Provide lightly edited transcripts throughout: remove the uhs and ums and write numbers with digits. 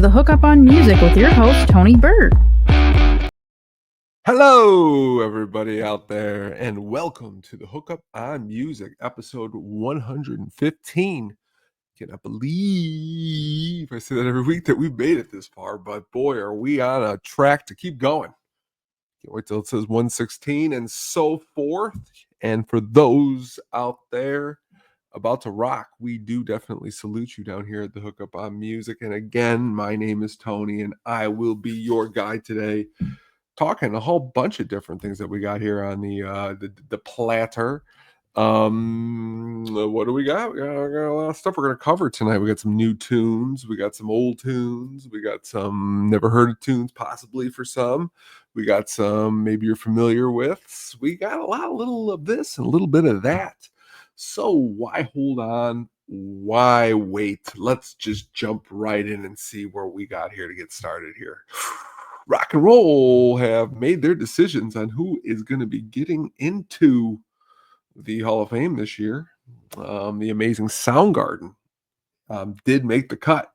the Hookup On Music with your host, Tony Bird. Hello, everybody out there, and welcome to the Hookup On Music, episode 115. Cannot believe I say that every week that we've made it this far, but boy, are we on a track to keep going. Can't wait till it says 116 and so forth. And for those out there about to rock, we do definitely salute you down here at the Hookup On Music. And again, my name is Tony, and I will be your guide today, talking a whole bunch of different things that we got here on the platter. What do we got? We got a lot of stuff we're going to cover tonight. We got some new tunes, we got some old tunes, we got some never heard of tunes, possibly for some. We got some maybe you're familiar with. We got a little of this and a little bit of that. So why hold on? Why wait? Let's just jump right in and see where we got here to get started here. Rock and roll have made their decisions on who is going to be getting into the Hall of Fame this year. The amazing Soundgarden did make the cut.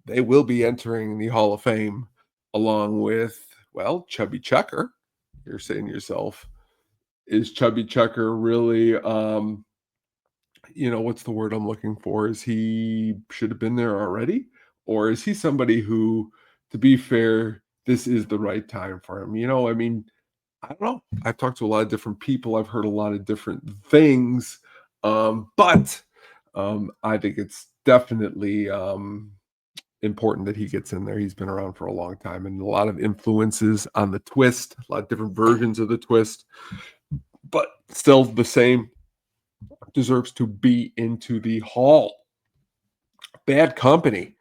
They will be entering the Hall of Fame along with, well, Chubby Checker. You're saying to yourself, is Chubby Checker really, what's the word I'm looking for? Is he should have been there already? Or is he somebody who, to be fair, this is the right time for him? I don't know. I've talked to a lot of different people. I've heard a lot of different things. But I think it's definitely important that he gets in there. He's been around for a long time and a lot of influences on the twist, a lot of different versions of the twist, but still the same, deserves to be into the hall. Bad Company,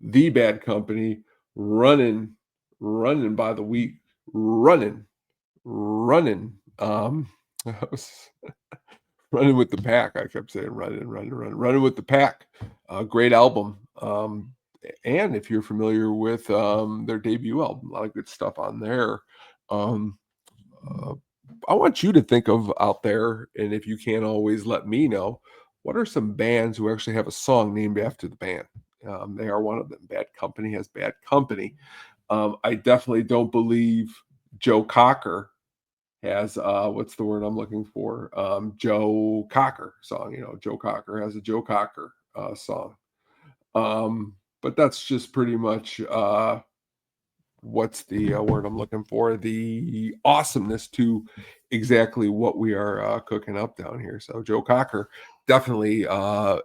the Bad Company, running by the week, running. I was running with the pack. I kept saying running with the pack. Great album. And if you're familiar with their debut album, a lot of good stuff on there. I want you to think of out there, and if you can't always let me know, what are some bands who actually have a song named after the band? They are one of them. Bad Company has Bad Company. I definitely don't believe Joe Cocker has what's the word I'm looking for? Joe Cocker song. Joe Cocker has a Joe Cocker song. But that's just pretty much what's the word I'm looking for? The awesomeness to exactly what we are cooking up down here. So Joe Cocker, definitely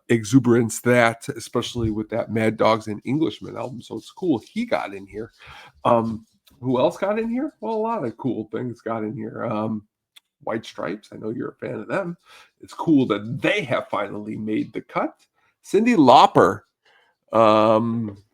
exuberance that, especially with that Mad Dogs and Englishmen album. So it's cool he got in here. Who else got in here? Well, a lot of cool things got in here. White Stripes, I know you're a fan of them. It's cool that they have finally made the cut. Cyndi Lauper,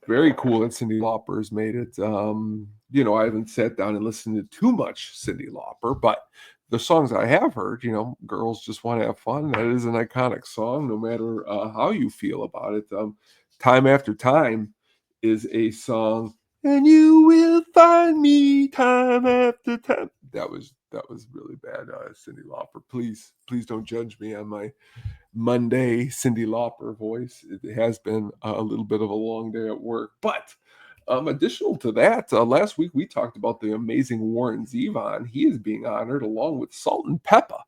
very cool that Cyndi Lauper has made it. I haven't sat down and listened to too much Cyndi Lauper, but the songs I have heard, Girls Just Want to Have Fun, that is an iconic song, no matter how you feel about it. Time After Time is a song, and you will find me time after time. That was really bad, Cyndi Lauper. Please don't judge me on my Monday Cyndi Lauper voice. It has been a little bit of a long day at work, but additional to that, last week we talked about the amazing Warren Zevon. He is being honored along with Salt and Peppa.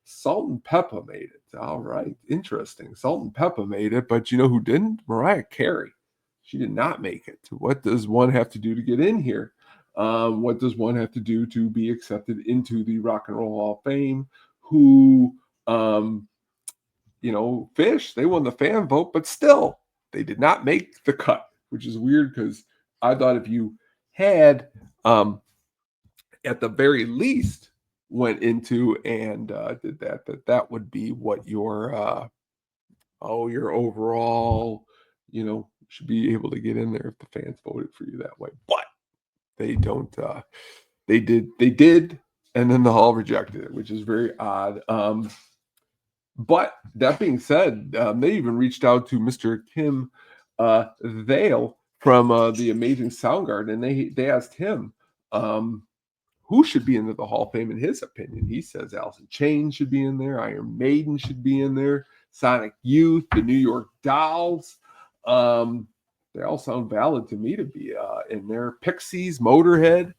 Salt and Peppa made it. All right, interesting. Salt and Peppa made it, but you know who didn't? Mariah Carey. She did not make it. What does one have to do to get in here? What does one have to do to be accepted into the Rock and Roll Hall of Fame? Who, Fish, they won the fan vote, but still, they did not make the cut, which is weird because I thought if you had, at the very least, went into and did that would be what your overall, should be able to get in there if the fans voted for you that way. But they don't. They did, and then the hall rejected it, which is very odd. But that being said, they even reached out to Mr. Kim Vale from the Amazing Soundgarden, and they asked him who should be into the Hall of Fame in his opinion. He says Alice in Chains should be in there, Iron Maiden should be in there, Sonic Youth, the New York Dolls. they all sound valid to me to be in there. Pixies, Motorhead.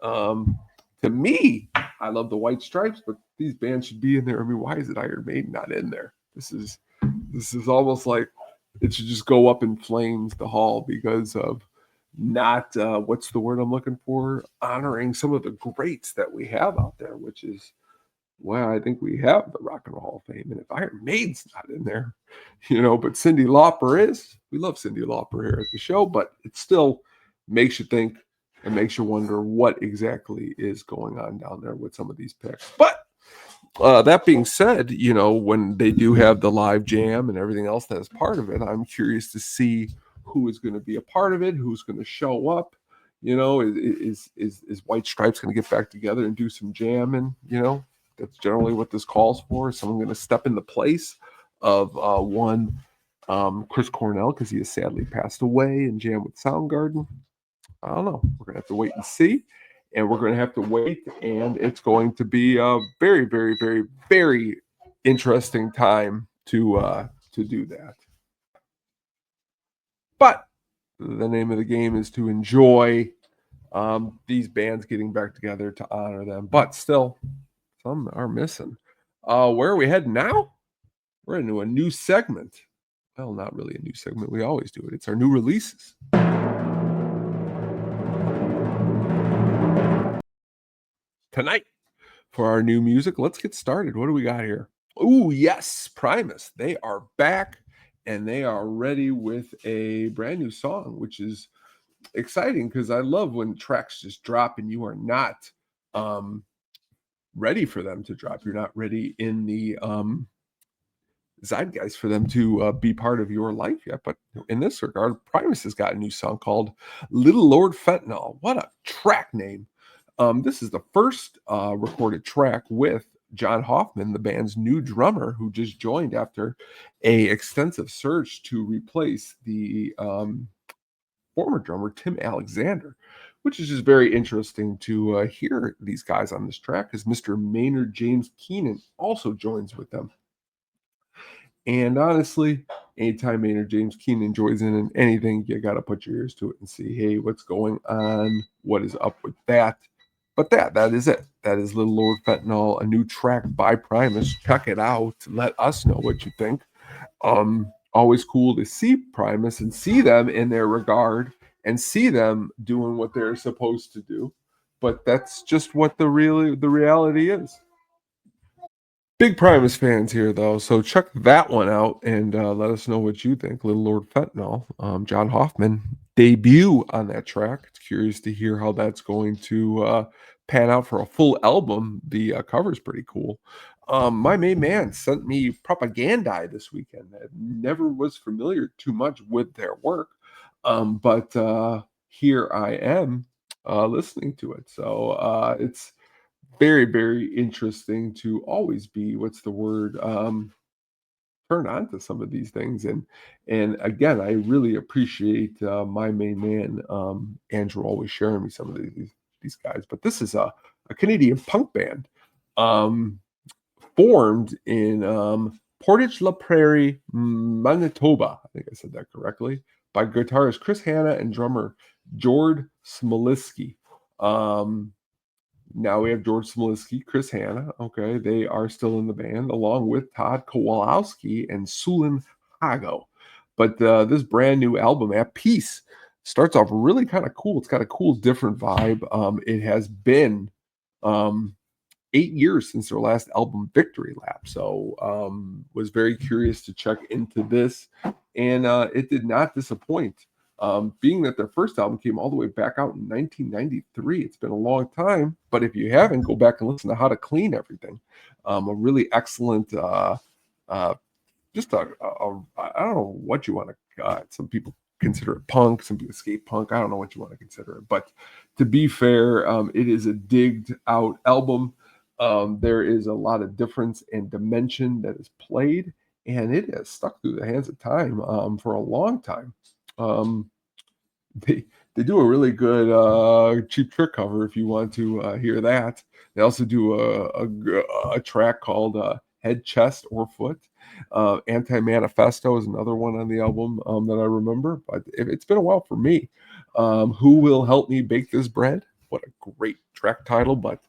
To me, I love the White Stripes, but these bands should be in there. I mean, why is it Iron Maiden not in there? This is almost like it should just go up in flames, the hall, because of not what's the word I'm looking for? Honoring some of the greats that we have out there, which is well, I think we have the Rock and Roll Hall of Fame. And if Iron Maiden's not in there, but Cyndi Lauper is. We love Cyndi Lauper here at the show, but it still makes you think and makes you wonder what exactly is going on down there with some of these picks. But that being said, when they do have the live jam and everything else that is part of it, I'm curious to see who is going to be a part of it, who's going to show up. Is White Stripes going to get back together and do some jamming? That's generally what this calls for. Someone going to step in the place of one Chris Cornell, because he has sadly passed away, and jam with Soundgarden. I don't know. We're going to have to wait and see. And we're going to have to wait. And it's going to be a very, very, very, very interesting time to do that. But the name of the game is to enjoy these bands getting back together to honor them. But still, some are missing. Where are we heading now? We're into a new segment. Well, not really a new segment. We always do it. It's our new releases. Tonight, for our new music, let's get started. What do we got here? Oh, yes, Primus. They are back, and they are ready with a brand new song, which is exciting because I love when tracks just drop and you are not ready for them to drop. You're not ready in the zeitgeist for them to be part of your life yet. But in this regard, Primus has got a new song called Little Lord Fentanyl. What a track name. This is the first recorded track with John Hoffman, the band's new drummer, who just joined after a extensive search to replace the former drummer Tim Alexander, which is just very interesting to hear these guys on this track, as Mr. Maynard James Keenan also joins with them. And honestly, anytime Maynard James Keenan joins in anything, you got to put your ears to it and see, hey, what's going on? What is up with that? But that is it. That is Little Lord Fentanyl, a new track by Primus. Check it out. Let us know what you think. Always cool to see Primus and see them in their regard and see them doing what they're supposed to do. But that's just what the reality is. Big Primus fans here, though, so check that one out and let us know what you think. Little Lord Fentanyl, John Hoffman debut on that track. It's curious to hear how that's going to pan out for a full album. The cover's pretty cool. My main man sent me Propagandhi this weekend. I never was familiar too much with their work, but here I am listening to it. So it's very, very interesting to always be, what's the word, turn on to some of these things. And again, I really appreciate my main man, Andrew, always sharing me some of these guys. But this is a Canadian punk band formed in Portage La Prairie, Manitoba. I think I said that correctly. By guitarist Chris Hanna and drummer George Smolisky. Now we have George Smolisky, Chris Hanna. Okay, they are still in the band, along with Todd Kowalski and Sulin Hago. But this brand new album, At Peace, starts off really kind of cool. It's got a cool, different vibe. It has been 8 years since their last album, Victory Lap. So was very curious to check into this, and it did not disappoint. Being that their first album came all the way back out in 1993, it's been a long time. But if you haven't, go back and listen to How to Clean Everything. A really excellent, just I don't know what you want to. Some people consider it punk, some people skate punk. I don't know what you want to consider it, but to be fair, it is a digged out album. There is a lot of difference and dimension that is played, and it has stuck through the hands of time for a long time. They do a really good Cheap Trick cover if you want to hear that. They also do a track called Head, Chest, or Foot. Anti-Manifesto is another one on the album that I remember, but it's been a while for me. Who Will Help Me Bake This Bread? What a great track title, but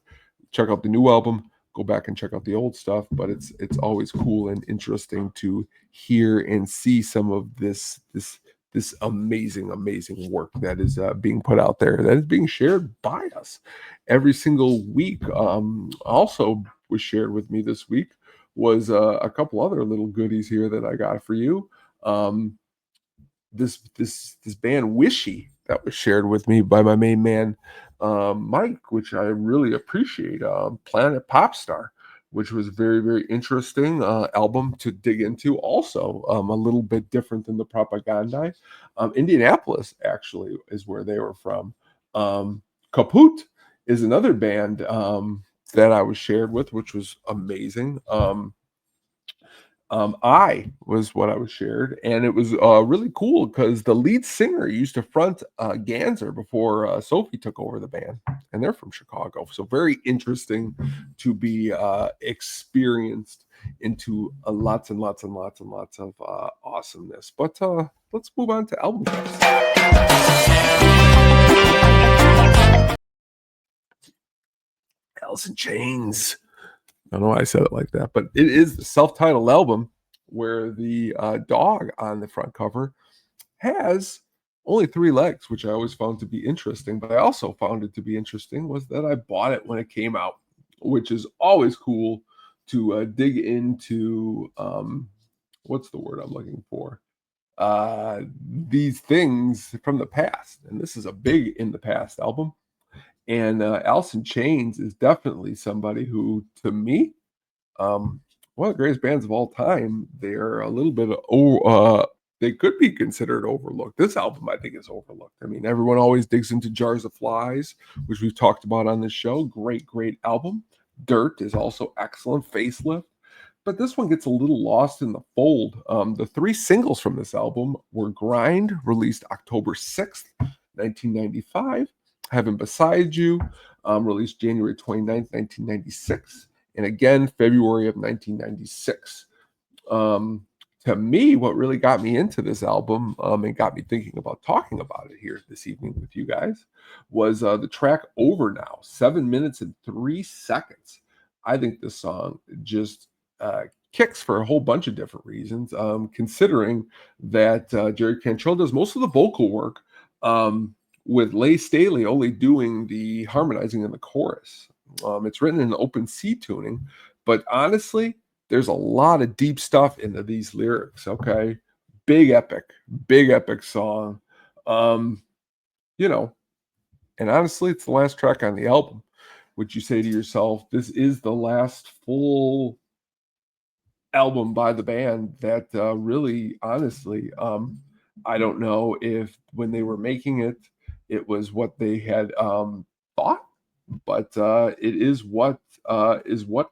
check out the new album, go back and check out the old stuff, but it's always cool and interesting to hear and see some of this amazing work that is being put out there, that is being shared by us every single week. Also was shared with me this week was a couple other little goodies here that I got for you. This band Wishy that was shared with me by my main man Mike, which I really appreciate. Planet Popstar, which was very interesting album to dig into. Also, a little bit different than the Propagandhi. Indianapolis actually is where they were from. Kaput is another band that I was shared with, which was amazing. I was what I was shared, and it was really cool because the lead singer used to front Ganser before Sophie took over the band, and they're from Chicago. So very interesting to be experienced into lots of awesomeness. But let's move on to album cuts. Alice in Chains. I don't know why I said it like that, but it is the self-titled album where the dog on the front cover has only 3 legs, which I always found to be interesting. But I also found it to be interesting was that I bought it when it came out, which is always cool to dig into. What's the word I'm looking for? These things from the past, and this is a big in the past album. And Alice in Chains is definitely somebody who, to me, one of the greatest bands of all time. They're a little bit they could be considered overlooked. This album, I think, is overlooked. I mean, everyone always digs into Jars of Flies, which we've talked about on this show. Great album. Dirt is also excellent. Facelift. But this one gets a little lost in the fold. The 3 singles from this album were Grind, released October 6th, 1995. Heaven Beside You, released January 29th, 1996. And again, February of 1996. To me, what really got me into this album and got me thinking about talking about it here this evening with you guys was the track Over Now, 7 minutes and 3 seconds. I think this song just kicks for a whole bunch of different reasons, considering that Jerry Cantrell does most of the vocal work with Leigh Staley only doing the harmonizing in the chorus. It's written in open C tuning, but honestly, there's a lot of deep stuff into these lyrics. Okay, big epic song. You know, and honestly, it's the last track on the album. Would you say to yourself, this is the last full album by the band that really, honestly, I don't know if when they were making it, it was what they had thought, but it is what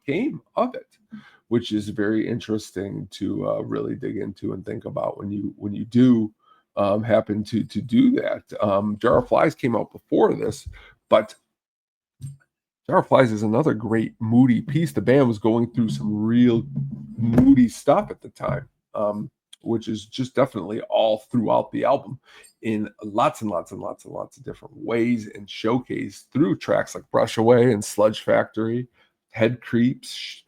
came of it, which is very interesting to really dig into and think about when you do happen to do that. Jar of Flies came out before this, but Jar of Flies is another great moody piece. The band was going through some real moody stuff at the time, which is just definitely all throughout the album in lots of different ways and showcased through tracks like Brush Away and Sludge Factory, Head Creeps,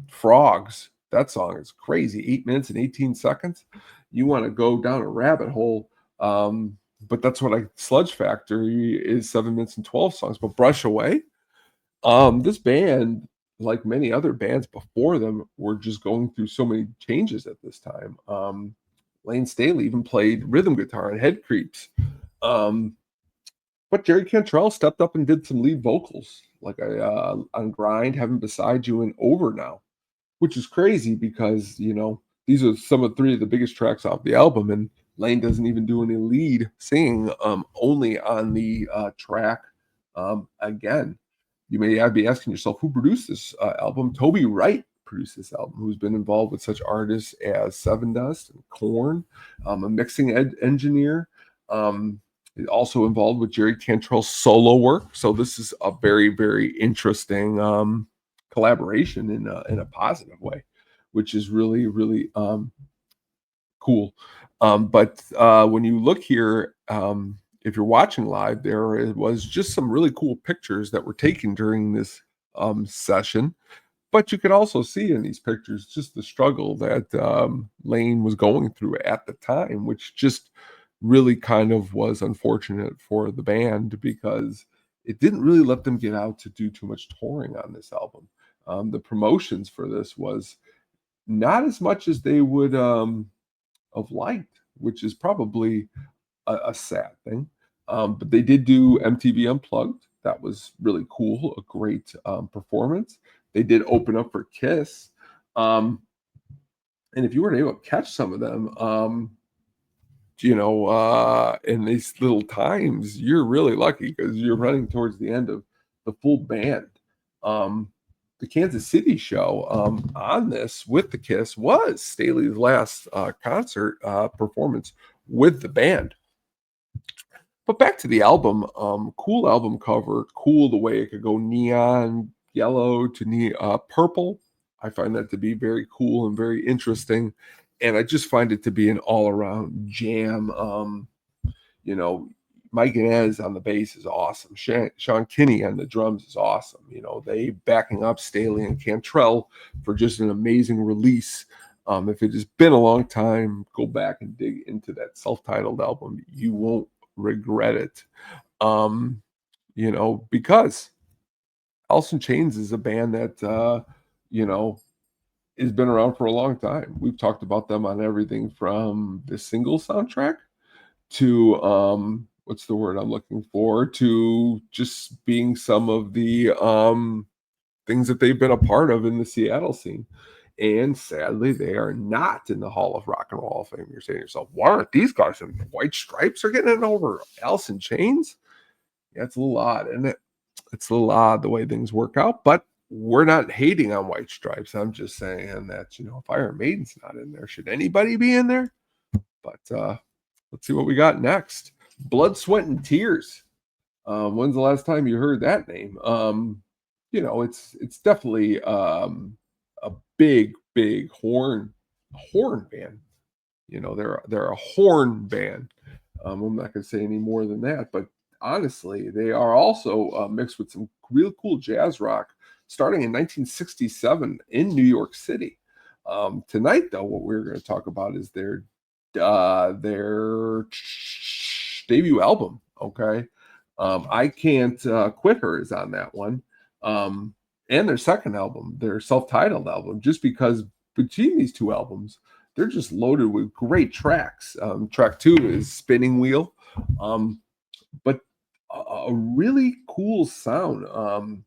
Frogs. That song is crazy. 8 minutes and 18 seconds. You want to go down a rabbit hole. But that's what Sludge Factory is 7 minutes and 12 songs. But Brush Away, this band, like many other bands before them, were just going through so many changes at this time. Lane Staley even played rhythm guitar on Head Creeps. But Jerry Cantrell stepped up and did some lead vocals, like on Grind, Heaven Beside You, and Over Now, which is crazy because, these are some of 3 of the biggest tracks off the album, and Lane doesn't even do any lead singing, only on the track Again. You may be asking yourself, who produced this album? Toby Wright produced this album, who's been involved with such artists as Seven Dust and Korn, a mixing engineer. He's also involved with Jerry Cantrell's solo work. So this is a very interesting collaboration in a positive way, which is really, really cool. But when you look here, if you're watching live, was just some really cool pictures that were taken during this session. But you could also see in these pictures just the struggle that Lane was going through at the time, which just really kind of was unfortunate for the band because it didn't really let them get out to do too much touring on this album. The promotions for this was not as much as they would have liked, which is probably a sad thing. But they did do MTV Unplugged. That was really cool, a great performance. They did open up for Kiss. And if you were able to catch some of them, in these little times, you're really lucky because you're running towards the end of the full band. The Kansas City show on this with the Kiss was Staley's last concert performance with the band. But back to the album, cool album cover, cool the way it could go neon yellow to purple. I find that to be very cool and very interesting, and I just find it to be an all-around jam. You know, Mike Inez on the bass is awesome. Sean Kinney on the drums is awesome. They backing up Staley and Cantrell for just an amazing release. If it has been a long time, go back and dig into that self-titled album. You won't regret it. Because Alice in Chains is a band that has been around for a long time. We've talked about them on everything from the single soundtrack to what's the word I'm looking for, to just being some of the things that they've been a part of in the Seattle scene. And sadly, they are not in the Hall of Rock and Roll Hall of Fame. You're saying to yourself, why aren't these guys in White Stripes are getting it over Alice in Chains? Yeah, it's a little odd, isn't it? It's a little odd the way things work out, but we're not hating on White Stripes. I'm just saying that, if Iron Maiden's not in there, should anybody be in there? But let's see what we got next. Blood, Sweat, and Tears. When's the last time you heard that name? It's definitely a big horn band. They're a horn band. I'm not going to say any more than that, but honestly, they are also mixed with some real cool jazz rock starting in 1967 in New York City. Tonight, though, what we're going to talk about is their debut album. Okay. I Can't Quit Her is on that one. And their second album, their self-titled album, just because between these two albums, they're just loaded with great tracks. Track 2 is Spinning Wheel, but a really cool sound.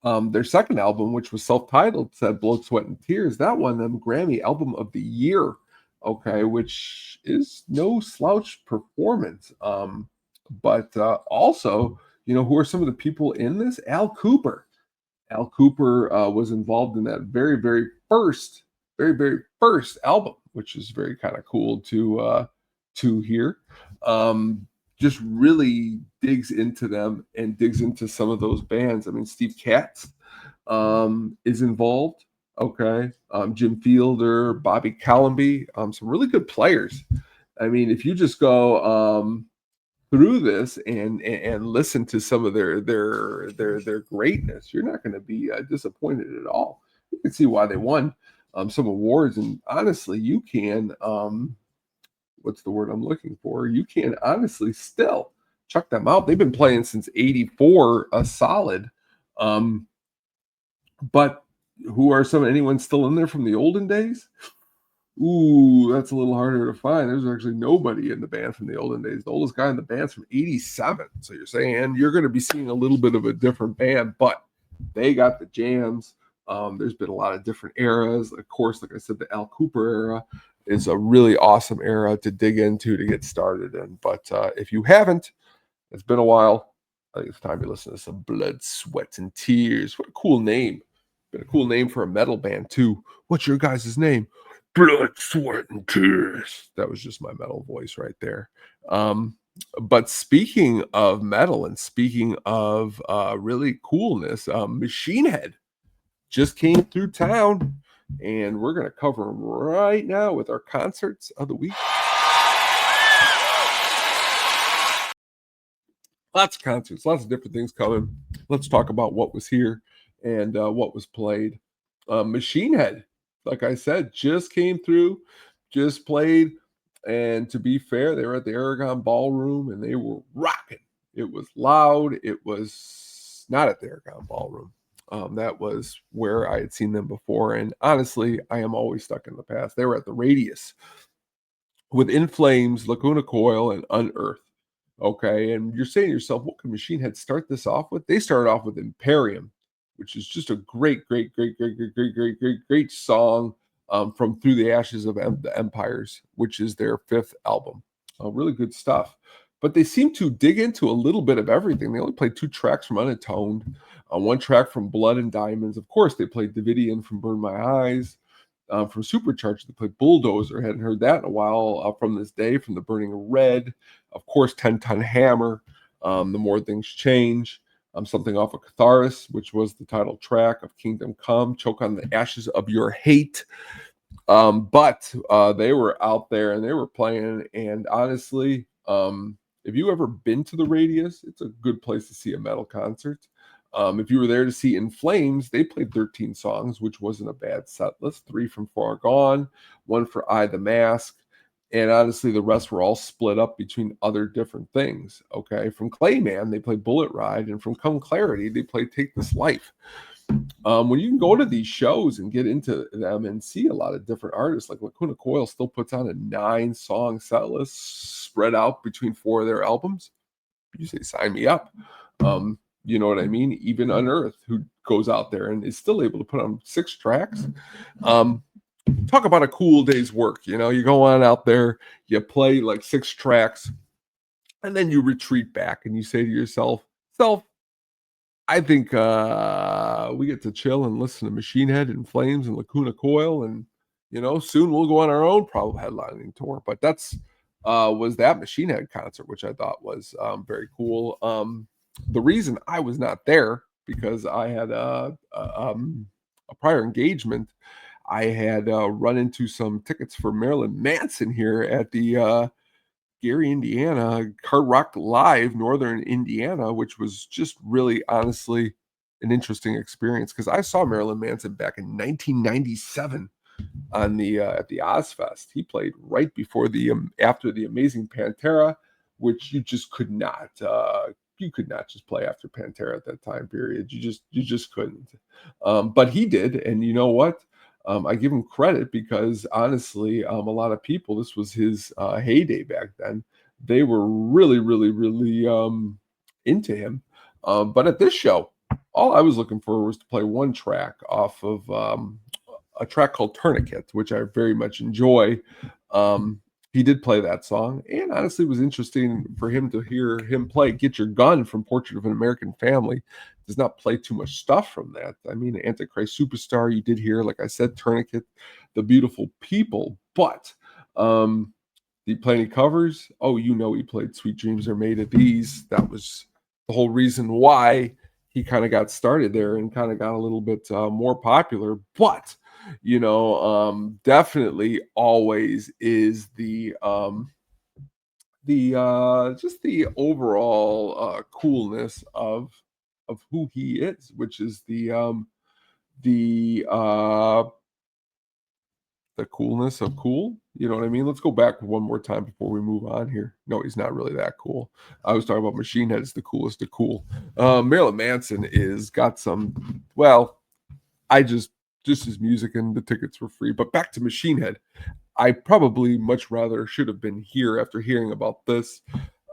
Their second album, which was self-titled, said Blood, Sweat, and Tears. That won them Grammy Album of the Year, okay, which is no slouch performance. But also, who are some of the people in this? Al Cooper. Al Cooper was involved in that very, very first album, which is very kind of cool to hear. Just really digs into them and digs into some of those bands. I mean, Steve Katz is involved. Okay. Jim Fielder, Bobby Callumby, some really good players. I mean, if you just go through this and listen to some of their greatness, you're not going to be disappointed at all. You can see why they won some awards, and honestly, you can what's the word I'm looking for? You can honestly still check them out. They've been playing since '84, a solid. But who are anyone still in there from the olden days? Ooh, that's a little harder to find. There's actually nobody in the band from the olden days. The oldest guy in the band's from '87. So you're saying you're going to be seeing a little bit of a different band, but they got the jams. There's been a lot of different eras. Of course, like I said, the Al Cooper era is a really awesome era to dig into to get started in. But if you haven't, it's been a while. I think it's time to listen to some Blood, Sweat, and Tears. What a cool name. Been a cool name for a metal band, too. What's your guys' name? Blood, Sweat, and Tears. That was just my metal voice right there. But speaking of metal and speaking of, really coolness, Machine Head just came through town, and we're gonna cover them right now with our concerts of the week. Lots of concerts, lots of different things coming. Let's talk about what was here and, what was played. Machine Head, like I said, just came through, just played, and to be fair, they were at the Aragon Ballroom, and they were rocking. It was loud. It was not at the Aragon Ballroom. That was where I had seen them before, and honestly, I am always stuck in the past. They were at the Radius with In Flames, Lacuna Coil, and Unearth. Okay, and you're saying to yourself, what could Machine Head start this off with? They started off with Imperium, which is just a great song from Through the Ashes of the Empires, which is their fifth album. Really good stuff. But they seem to dig into a little bit of everything. They only played 2 tracks from Unatoned, 1 track from Blood and Diamonds. Of course, they played Davidian from Burn My Eyes. From Supercharged, they played Bulldozer. Hadn't heard that in a while. From This Day, from The Burning Red. Of course, 10-Ton Hammer. The More Things Change. Something off of Catharsis, which was the title track of Kingdom Come. Choke on the Ashes of Your Hate. But they were out there and they were playing. And honestly, if you ever been to the Radius, it's a good place to see a metal concert. If you were there to see In Flames, they played 13 songs, which wasn't a bad set list. 3 from Far Gone, 1 for I the Mask, and honestly, the rest were all split up between other different things. Okay, from Clayman, they played Bullet Ride, and from Come Clarity, they played Take This Life. When you can go to these shows and get into them and see a lot of different artists, like Lacuna Coil still puts on a 9-song set list spread out between 4 of their albums. You say, sign me up. You know what I mean? Even Unearth, who goes out there and is still able to put on 6 tracks. Talk about a cool day's work. You know, you go on out there, you play like 6 tracks, and then you retreat back and you say to yourself, I think we get to chill and listen to Machine Head and Flames and Lacuna Coil, and soon we'll go on our own probably headlining tour. But that's was that Machine Head concert, which I thought was very cool. The reason I was not there because I had a prior engagement. I had run into some tickets for Marilyn Manson here at the Gary, Indiana, Hard Rock Live, Northern Indiana, which was just really, honestly, an interesting experience because I saw Marilyn Manson back in 1997 on the at the Ozfest. He played right before the after the Amazing Pantera, which you could not just play after Pantera at that time period. You just couldn't. But he did, and you know what? I give him credit because honestly, a lot of people, this was his heyday back then. They were really, really, really into him. But at this show, all I was looking for was to play 1 track off of a track called Tourniquet, which I very much enjoy. He did play that song, and honestly, it was interesting for him to hear him play "Get Your Gun" from Portrait of an American Family. Does not play too much stuff from that. I mean, Antichrist Superstar, you did hear, like I said, Tourniquet, The Beautiful People, but did he play any covers? Oh, he played Sweet Dreams Are Made of These. That was the whole reason why he kind of got started there and kind of got a little bit more popular. But definitely always is the just the overall coolness of who he is, which is the the coolness of cool. You know what I mean? Let's go back one more time before we move on here. No, he's not really that cool. I was talking about Machine Head is the coolest of cool. Marilyn Manson is got some. Well, I just his music and the tickets were free. But back to Machine Head, I probably much rather should have been here after hearing about this.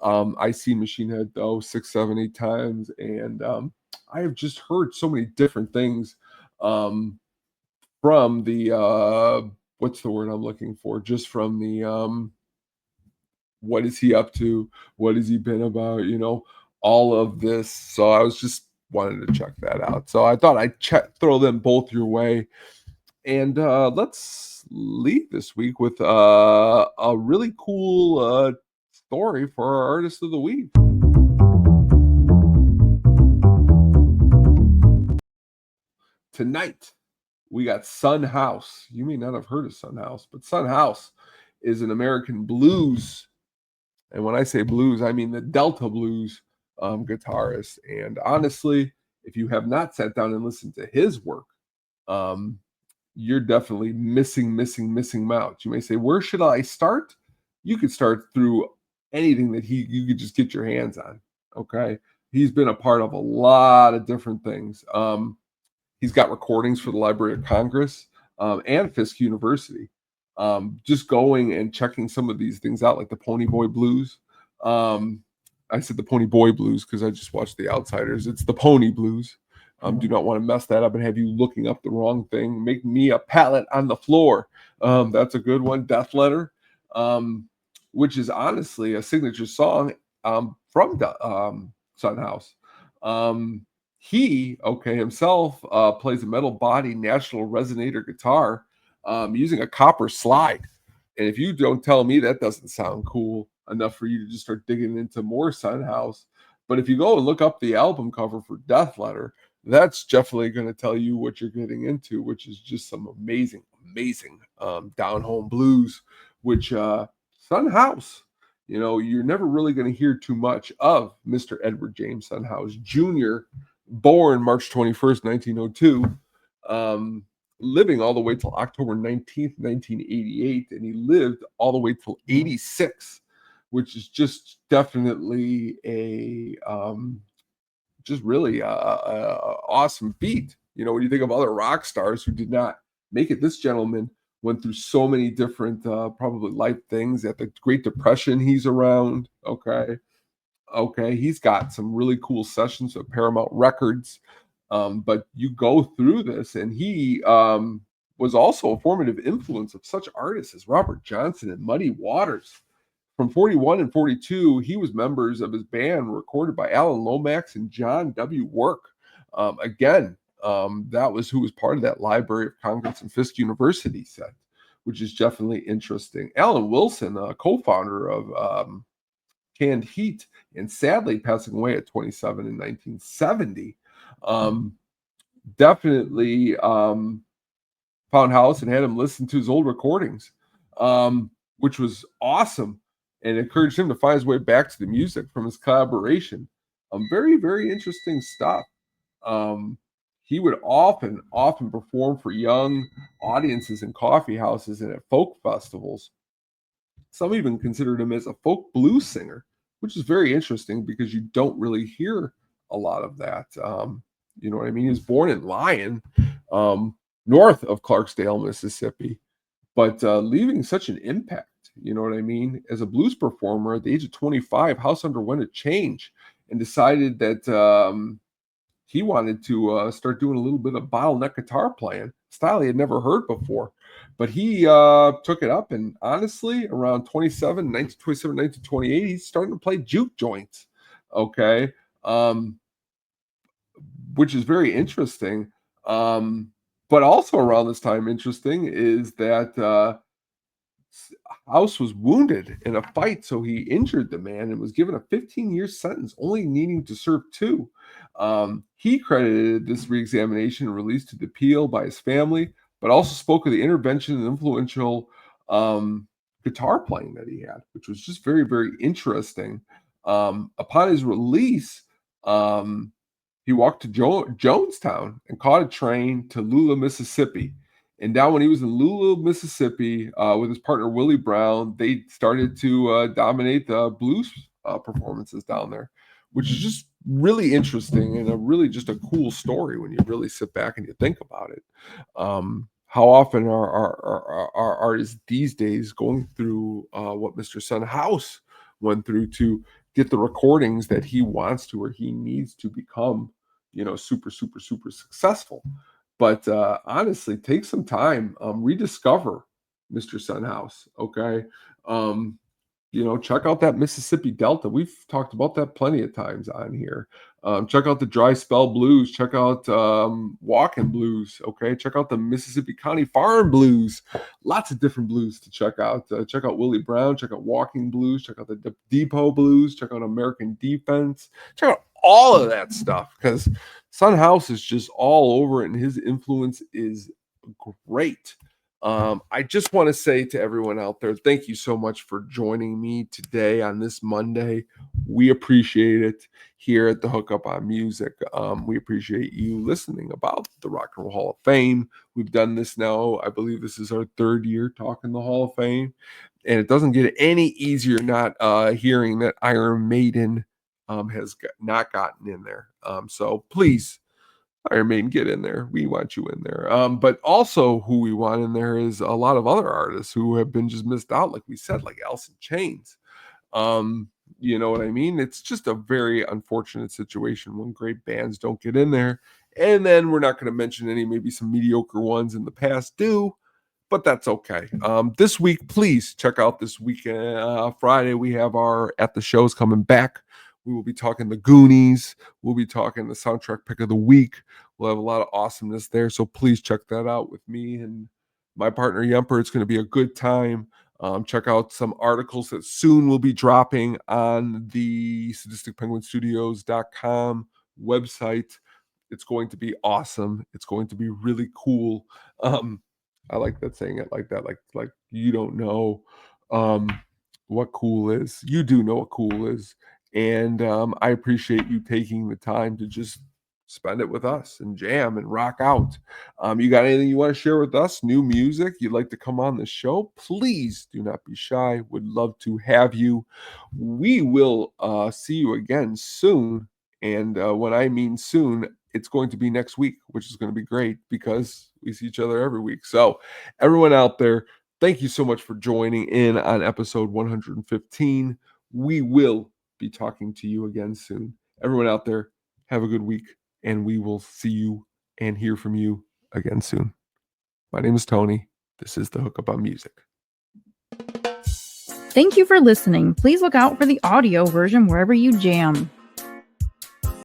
I see Machine Head though 6, 7, 8 times, and I have just heard so many different things from the what's the word I'm looking for? Just from the what is he up to? What has he been about? All of this. So I was just wanted to check that out. So I thought I'd throw them both your way. And let's leave this week with a really cool story for our artist of the week. Tonight, we got Son House. You may not have heard of Son House, but Son House is an American blues, and when I say blues, I mean the Delta blues guitarist. And honestly, if you have not sat down and listened to his work, um, you're definitely missing out. You may say, where should I start? You could start through anything that you could just get your hands on. Okay. He's been a part of a lot of different things. He's got recordings for the Library of Congress and Fisk University. Just going and checking some of these things out, like the Pony Boy Blues. Um, I said the Pony Boy Blues because I just watched The Outsiders. It's the Pony Blues. Do not want to mess that up and have you looking up the wrong thing. Make me a pallet on the floor. That's a good one. Death Letter, which is honestly a signature song from Son House. He, okay, himself plays a metal body National Resonator guitar using a copper slide. And if you don't tell me that doesn't sound cool enough for you to just start digging into more Son House. But if you go and look up the album cover for Death Letter, that's definitely going to tell you what you're getting into, which is just some amazing down home blues, which Son House, you're never really going to hear too much of Mr. Edward James Son House Jr., born March 21st, 1902, living all the way till October 19th, 1988, and he lived all the way till 86, which is just definitely a just really a awesome feat. When you think of other rock stars who did not make it, this gentleman went through so many different probably life things. At the Great Depression, he's around. Okay, he's got some really cool sessions with Paramount Records. But you go through this, and he was also a formative influence of such artists as Robert Johnson and Muddy Waters. From 41 and 42, he was members of his band recorded by Alan Lomax and John W. Work. That was who was part of that Library of Congress and Fisk University set, which is definitely interesting. Alan Wilson, a co-founder of Canned Heat, and sadly passing away at 27 in 1970, definitely found House and had him listen to his old recordings, which was awesome, and encouraged him to find his way back to the music from his collaboration. Very interesting stuff. He would often perform for young audiences in coffee houses and at folk festivals. Some even considered him as a folk blues singer, which is very interesting because you don't really hear a lot of that. You know what I mean? He was born in Lyon, north of Clarksdale, Mississippi, but leaving such an impact. You know what I mean? As a blues performer at the age of 25, House underwent a change and decided that he wanted to start doing a little bit of bottleneck guitar playing, style he had never heard before. But he took it up, and honestly, around 1927, 1928, he's starting to play juke joints, okay, which is very interesting. But also around this time, interesting is that House was wounded in a fight, so he injured the man and was given a 15-year sentence, only needing to serve 2. He credited this reexamination and release to the appeal by his family, but also spoke of the intervention and influential guitar playing that he had, which was just very interesting. Upon his release, he walked to Jonestown and caught a train to Lula, Mississippi. And now when he was in Lula, Mississippi, with his partner Willie Brown, they started to dominate the blues performances down there, which is just really interesting and a really just a cool story when you really sit back and you think about it. How often are artists these days going through what Mr. Son House went through to get the recordings that he wants to or he needs to become, super successful. But honestly, take some time, rediscover Mr. Son House. Okay, check out that Mississippi Delta. We've talked about that plenty of times on here. Check out the Dry Spell Blues. Check out Walking Blues. Okay, check out the Mississippi County Farm Blues. Lots of different blues to check out. Check out Willie Brown. Check out Walking Blues. Check out the Depot Blues. Check out American Defense. Check out all of that stuff, because Son House is just all over it, and his influence is great. I just want to say to everyone out there, thank you so much for joining me today on this Monday. We appreciate it here at the Hookup on Music. We appreciate you listening about the Rock and Roll Hall of Fame. We've done this now. I believe this is our third year talking the Hall of Fame, and it doesn't get any easier not hearing that Iron Maiden has not gotten in there. So please, Iron Maiden, get in there. We want you in there. But also who we want in there is a lot of other artists who have been just missed out, like we said, like Alice in Chains. You know what I mean? It's just a very unfortunate situation when great bands don't get in there. And then we're not going to mention any, maybe some mediocre ones in the past do, but that's okay. This week, please check out this weekend. Friday, we have our At the Shows coming back. We will be talking the Goonies. We'll be talking the soundtrack pick of the week. We'll have a lot of awesomeness there. So please check that out with me and my partner Yumper. It's going to be a good time. Check out some articles that soon will be dropping on the sadisticpenguinstudios.com website. It's going to be awesome. It's going to be really cool. I like that, saying it like that, like you don't know what cool is. You do know what cool is. And I appreciate you taking the time to just spend it with us and jam and rock out. You got anything you want to share with us? New music you'd like to come on the show? Please do not be shy. Would love to have you. We will see you again soon. And when I mean soon, it's going to be next week, which is going to be great because we see each other every week. So everyone out there, thank you so much for joining in on episode 115. We will be talking to you again soon. Everyone out there, have a good week, and we will see you and hear from you again soon. My name is Tony. This is the Hookup on Music. Thank you for listening. Please look out for the audio version wherever you jam.